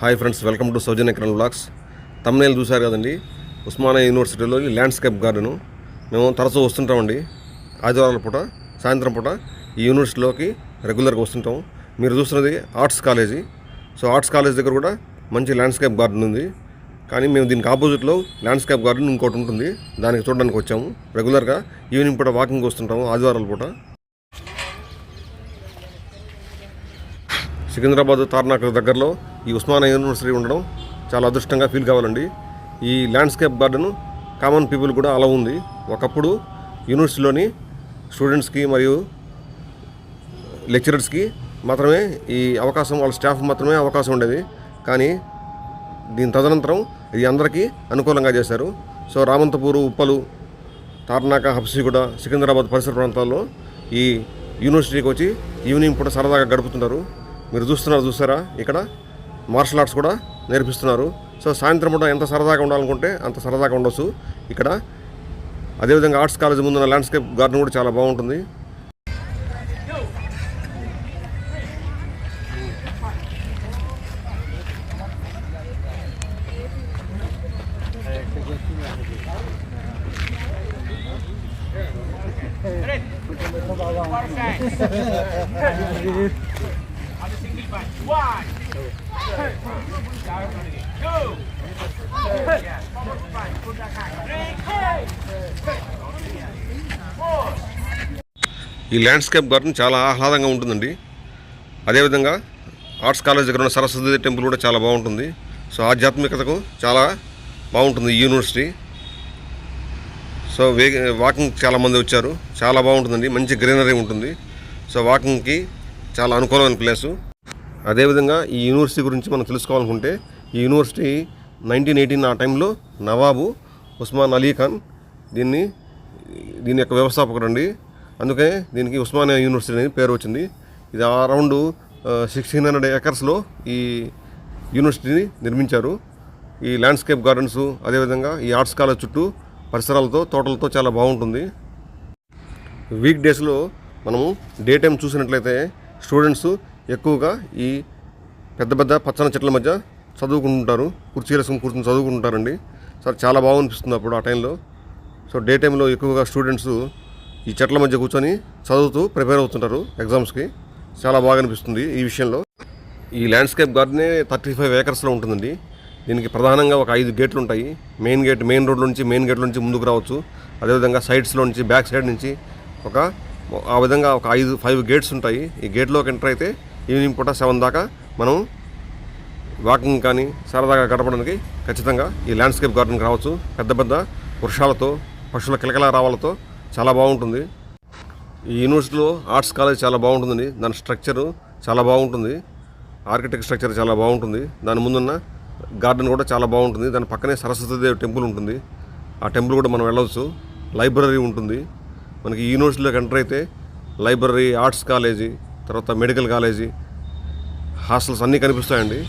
Hi friends, welcome to Soujanya Kiran vlogs. Thumbnail చూశారు కదండి. ఉస్మానియా యూనివర్సిటీలో ల్యాండ్స్కేప్ గార్డెను మేము తరచూ వస్తుంటామండి. ఆదివారాల పూట సాయంత్రం పూట ఈ యూనివర్సిటీలోకి రెగ్యులర్గా వస్తుంటాం. మీరు చూస్తున్నది arts college. So arts college దగ్గర కూడా మంచి ల్యాండ్స్కేప్ గార్డెన్ ఉంది. కానీ మేము దీనికి ఆపోజిట్లో ల్యాండ్స్కేప్ గార్డెన్ ఇంకోటి ఉంటుంది, దానికి చూడడానికి వచ్చాము. రెగ్యులర్గా ఈవినింగ్ పూట వాకింగ్ వస్తుంటాము ఆదివారాల పూట. సికింద్రాబాద్ తార్నాక దగ్గరలో ఈ ఉస్మానియా యూనివర్సిటీ ఉండడం చాలా అదృష్టంగా ఫీల్ కావాలండి. ఈ ల్యాండ్స్కేప్ గార్డెన్ కామన్ పీపుల్ కూడా అలా ఉంది. ఒకప్పుడు యూనివర్సిటీలోని స్టూడెంట్స్కి మరియు లెక్చరర్స్కి మాత్రమే ఈ అవకాశం, వాళ్ళ స్టాఫ్ మాత్రమే అవకాశం ఉండేది. కానీ దీని తదనంతరం ఇది అందరికీ అనుకూలంగా చేశారు. సో రామంతపూరు, ఉప్పలు, తార్నాక, హబ్సిగూడ, సికింద్రాబాద్ పరిసర ప్రాంతాల్లో ఈ యూనివర్సిటీకి వచ్చి ఈవినింగ్ పూట సరదాగా గడుపుతుంటారు. మీరు చూసారా, ఇక్కడ మార్షల్ ఆర్ట్స్ కూడా నేర్పిస్తున్నారు. సో సాయంత్రం పూట ఎంత సరదాగా ఉండాలనుకుంటే అంత సరదాగా ఉండొచ్చు ఇక్కడ. అదేవిధంగా ఆర్ట్స్ కాలేజ్ ముందున్న ల్యాండ్స్కేప్ గార్డెన్ కూడా చాలా బాగుంటుంది. ఈ ల్యాండ్స్కేప్ గార్డెన్ చాలా ఆహ్లాదంగా ఉంటుందండి. అదేవిధంగా ఆర్ట్స్ కాలేజ్ దగ్గర ఉన్న సరస్వతి టెంపుల్ కూడా చాలా బాగుంటుంది. సో ఆధ్యాత్మికతకు చాలా బాగుంటుంది ఈ యూనివర్సిటీ. సో వాకింగ్ చాలామంది వచ్చారు, చాలా బాగుంటుందండి. మంచి గ్రీనరీ ఉంటుంది. సో వాకింగ్కి చాలా అనుకూలమైన ప్లేసు. అదేవిధంగా ఈ యూనివర్సిటీ గురించి మనం తెలుసుకోవాలనుకుంటే, ఈ యూనివర్సిటీ 1918 ఆ టైంలో నవాబు ఉస్మాన్ అలీ ఖాన్ దీని యొక్క వ్యవస్థాపకుడు అండి. అందుకే దీనికి ఉస్మానియా యూనివర్సిటీ అని పేరు వచ్చింది. ఇది అరౌండ్ 1600 ఎకర్స్లో ఈ యూనివర్సిటీని నిర్మించారు. ఈ ల్యాండ్స్కేప్ గార్డెన్స్, అదేవిధంగా ఈ ఆర్ట్స్ కాలేజ్ చుట్టూ పరిసరాలతో, తోటలతో చాలా బాగుంటుంది. వీక్ డేస్లో మనము డే టైం చూసినట్లయితే స్టూడెంట్స్ ఎక్కువగా ఈ పెద్ద పెద్ద పచ్చని చెట్ల మధ్య చదువుకుంటుంటారు, కుర్చీలు వేసుకుని కూర్చొని చదువుకుంటారండి. సార్ చాలా బాగనిపిస్తుంది అప్పుడు ఆ టైంలో. సో డే టైంలో ఎక్కువగా స్టూడెంట్స్ ఈ చెట్ల మధ్య కూర్చొని చదువుతూ ప్రిపేర్ అవుతుంటారు ఎగ్జామ్స్కి. చాలా బాగా అనిపిస్తుంది ఈ విషయంలో. ఈ ల్యాండ్స్కేప్ గార్డెనే 35 ఎకర్స్లో ఉంటుందండి. దీనికి ప్రధానంగా ఒక 5 గేట్లు ఉంటాయి. మెయిన్ రోడ్ నుంచి ముందుకు రావచ్చు. అదేవిధంగా సైడ్స్లో నుంచి, బ్యాక్ సైడ్ నుంచి ఆ విధంగా ఒక 5 గేట్స్ ఉంటాయి. ఈ గేట్లోకి ఎంటర్ అయితే ఈవినింగ్ పూట 7 దాకా మనం వాకింగ్ కానీ సరదాగా గడపడానికి ఖచ్చితంగా ఈ ల్యాండ్స్కేప్ గార్డెన్కి రావచ్చు. పెద్ద పెద్ద వృక్షాలతో, పక్షుల కిలకల రావాలతో చాలా బాగుంటుంది. ఈ యూనివర్సిటీలో ఆర్ట్స్ కాలేజ్ చాలా బాగుంటుందండి. దాని స్ట్రక్చరు చాలా బాగుంటుంది. ఆర్కిటెక్ట్ స్ట్రక్చర్ చాలా బాగుంటుంది. దాని ముందున్న గార్డెన్ కూడా చాలా బాగుంటుంది. దాని పక్కనే సరస్వతీదేవి టెంపుల్ ఉంటుంది. ఆ టెంపుల్ కూడా మనం వెళ్ళవచ్చు. లైబ్రరీ ఉంటుంది మనకి. యూనివర్సిటీలోకి ఎంటర్ అయితే లైబ్రరీ, ఆర్ట్స్ కాలేజీ, తర్వాత మెడికల్ కాలేజీ, హాస్టల్స్ అన్నీ కనిపిస్తాయండి.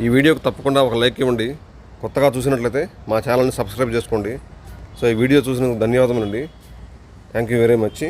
ఈ వీడియోకి తప్పకుండా ఒక లైక్ ఇవ్వండి. కొత్తగా చూసినట్లయితే మా ఛానల్ని సబ్స్క్రైబ్ చేసుకోండి. సో ఈ వీడియో చూసినందుకు ధన్యవాదములండి. Thank you very much.